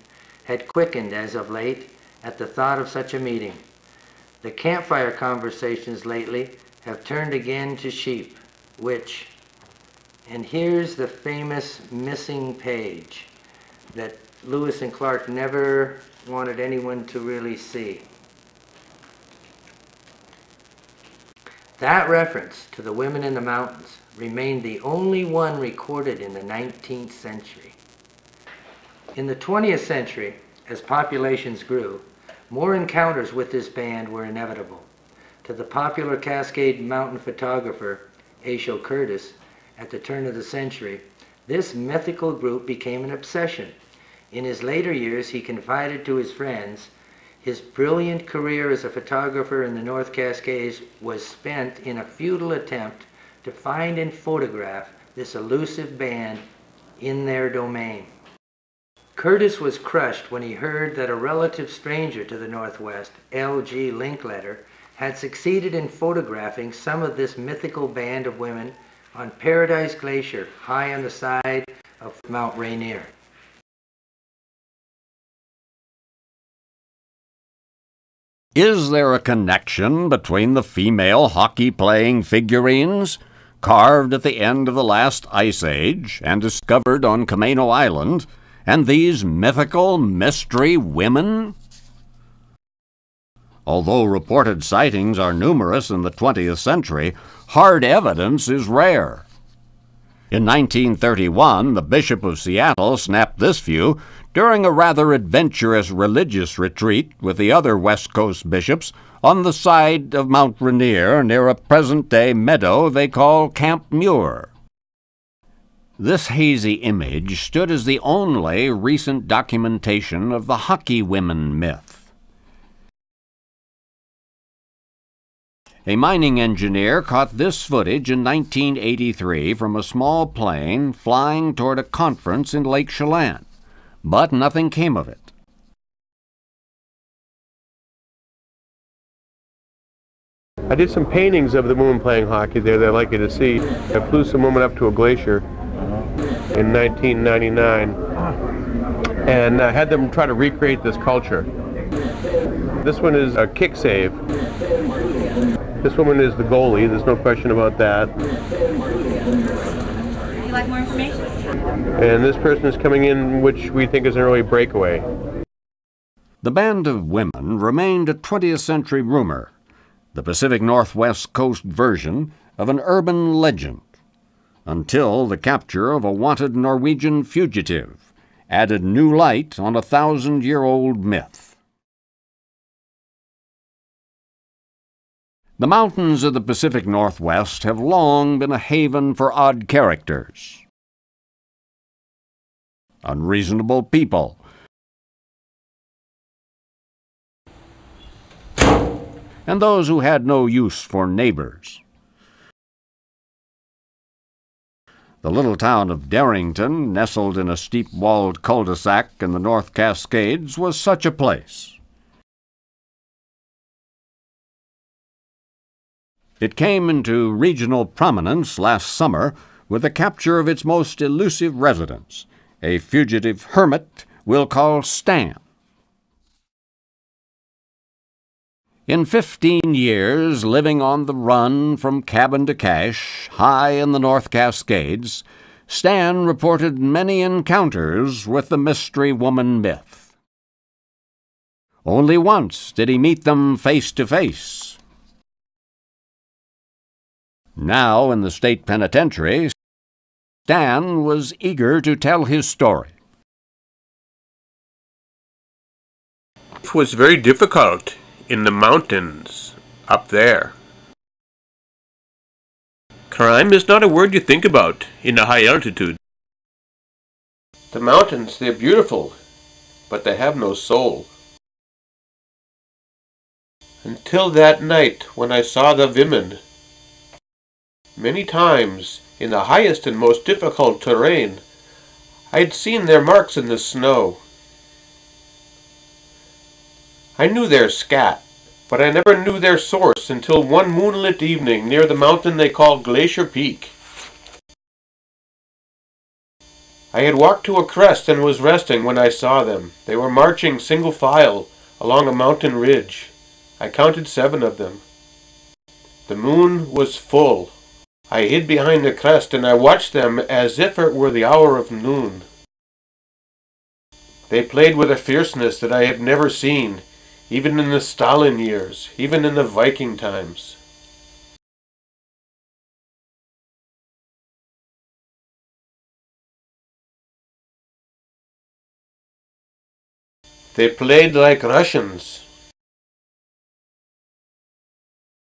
had quickened as of late at the thought of such a meeting. The campfire conversations lately have turned again to sheep, which, and here's the famous missing page that Lewis and Clark never wanted anyone to really see. That reference to the women in the mountains remained the only one recorded in the 19th century. In the 20th century, as populations grew, more encounters with this band were inevitable. To the popular Cascade Mountain photographer, Asho Curtis, at the turn of the century, this mythical group became an obsession. In his later years, he confided to his friends, his brilliant career as a photographer in the North Cascades was spent in a futile attempt to find and photograph this elusive band in their domain. Curtis was crushed when he heard that a relative stranger to the Northwest, L.G. Linkletter, had succeeded in photographing some of this mythical band of women on Paradise Glacier, high on the side of Mount Rainier. Is there a connection between the female hockey-playing figurines, carved at the end of the last ice age and discovered on Camano Island, and these mythical mystery women? Although reported sightings are numerous in the 20th century, hard evidence is rare. In 1931, the Bishop of Seattle snapped this view during a rather adventurous religious retreat with the other West Coast bishops on the side of Mount Rainier near a present-day meadow they call Camp Muir. This hazy image stood as the only recent documentation of the hockey women myth. A mining engineer caught this footage in 1983 from a small plane flying toward a conference in Lake Chelan, but nothing came of it. I did some paintings of the women playing hockey there that I'd like you to see. I flew some women up to a glacier in 1999 and I had them try to recreate this culture. This one is a kick save. This woman is the goalie, there's no question about that. Would you like more information? And this person is coming in, which we think is an early breakaway. The band of women remained a 20th century rumor, the Pacific Northwest coast version of an urban legend, until the capture of a wanted Norwegian fugitive added new light on a 1,000-year-old myth. The mountains of the Pacific Northwest have long been a haven for odd characters, unreasonable people, and those who had no use for neighbors. The little town of Darrington, nestled in a steep-walled cul-de-sac in the North Cascades, was such a place. It came into regional prominence last summer with the capture of its most elusive residents, a fugitive hermit we'll call Stan. In 15 years, living on the run from cabin to cache, high in the North Cascades, Stan reported many encounters with the mystery woman myth. Only once did he meet them face to face. Now in the state penitentiary, Stan was eager to tell his story. It was very difficult in the mountains up there. Crime is not a word you think about in a high altitude. The mountains, they're beautiful, but they have no soul. Until that night when I saw the women. Many times, in the highest and most difficult terrain, I had seen their marks in the snow. I knew their scat, but I never knew their source until one moonlit evening near the mountain they called Glacier Peak. I had walked to a crest and was resting when I saw them. They were marching single file along a mountain ridge. I counted 7 of them. The moon was full. I hid behind the crest and I watched them as if it were the hour of noon. They played with a fierceness that I had never seen, even in the Stalin years, even in the Viking times. They played like Russians,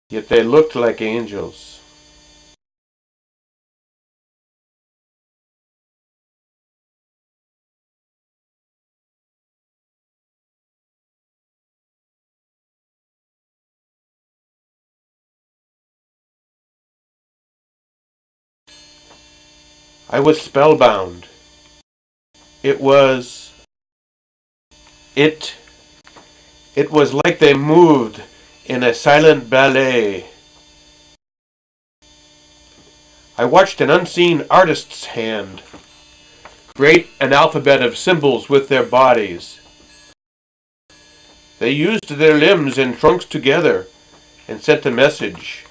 yet they looked like angels. I was spellbound. It was like they moved in a silent ballet. I watched an unseen artist's hand create an alphabet of symbols with their bodies. They used their limbs and trunks together and sent a message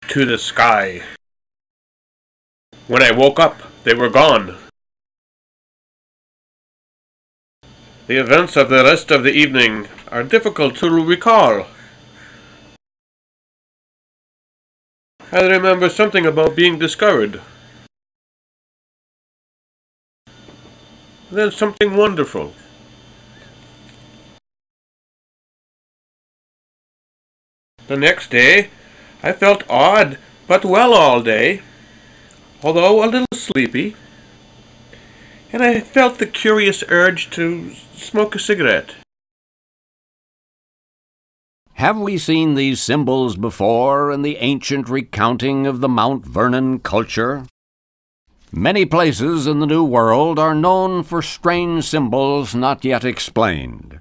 to the sky. When I woke up, they were gone. The events of the rest of the evening are difficult to recall. I remember something about being discovered. Then something wonderful. The next day, I felt odd, but well all day, although a little sleepy, and I felt the curious urge to smoke a cigarette. Have we seen these symbols before in the ancient recounting of the Mount Vernon culture? Many places in the New World are known for strange symbols not yet explained.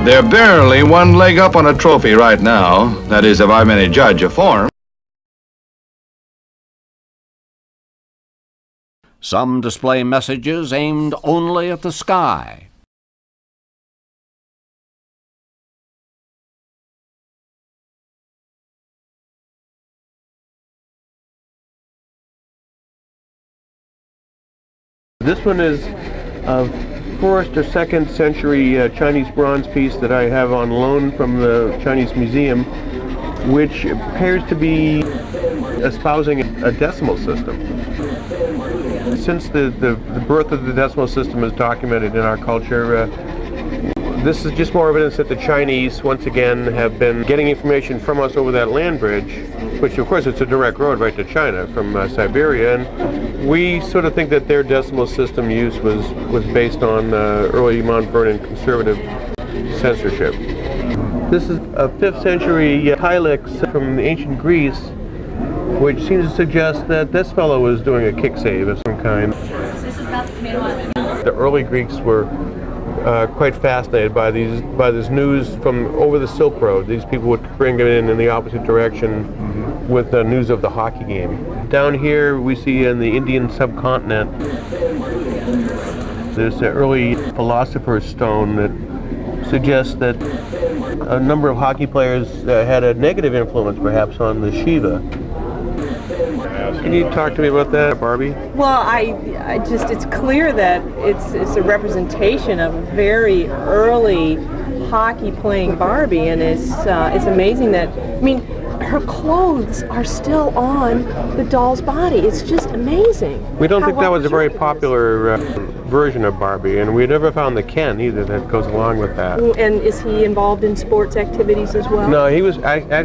They're barely one leg up on a trophy right now. That is, if I may judge a form. Some display messages aimed only at the sky. This one is of 1st or 2nd century Chinese bronze piece that I have on loan from the Chinese Museum, which appears to be espousing a decimal system. Since the birth of the decimal system is documented in our culture, this is just more evidence that the Chinese, once again, have been getting information from us over that land bridge, which of course it's a direct road right to China from Siberia, and we sort of think that their decimal system use was based on early Mount Vernon conservative censorship. This is a 5th century Kylix from ancient Greece, which seems to suggest that this fellow was doing a kick save of some kind. The early Greeks were quite fascinated by this news from over the Silk Road. These people would bring it in the opposite direction with the news of the hockey game. Down here we see in the Indian subcontinent there's an early philosopher's stone that suggests that a number of hockey players had a negative influence perhaps on the Shiva. Can you talk to me about that, Barbie? Well, I just, it's clear that it's a representation of a very early hockey playing Barbie, and it's amazing that, I mean, her clothes are still on the doll's body. It's just amazing. We don't think that was a very popular version of Barbie, and we never found the Ken either that goes along with that. And is he involved in sports activities as well? No, he was.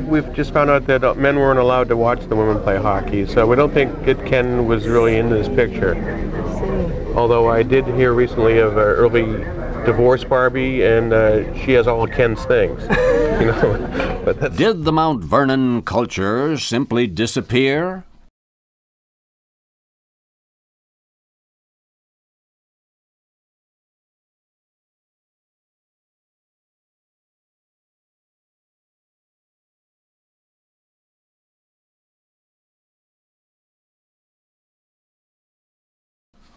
We've just found out that men weren't allowed to watch the women play hockey, so we don't think Ken was really into this picture. Although I did hear recently of an early divorce Barbie, and she has all Ken's things. You know, but that's... Did the Mount Vernon culture simply disappear?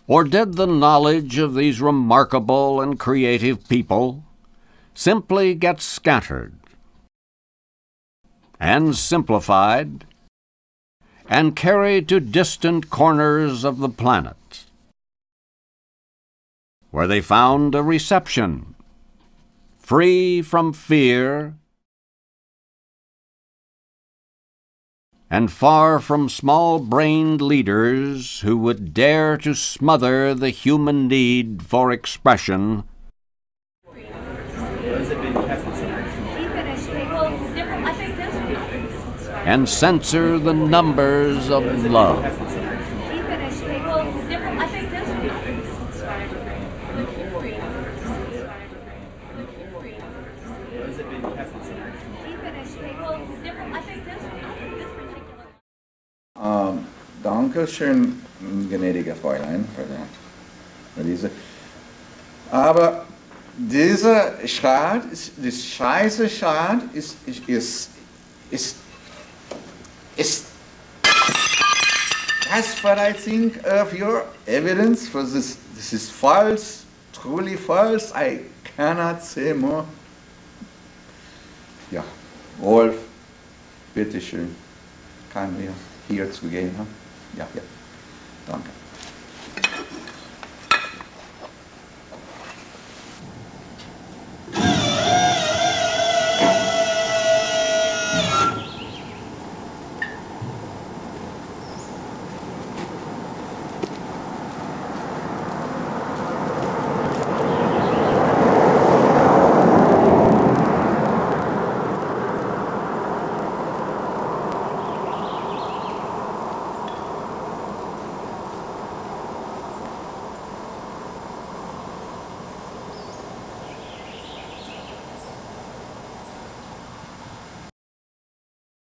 Or did the knowledge of these remarkable and creative people simply get scattered and simplified and carried to distant corners of the planet, where they found a reception free from fear and far from small-brained leaders who would dare to smother the human need for expression and censor the numbers of love. Danke schön, gnädiger Fräulein, für diese. Aber dieser Schad, das scheiße Schad ist that's what I think of your evidence for this. This is false, truly false. I cannot say more. Ja, Wolf, bitteschön, kann mir hier zu gehen haben. Ja, danke.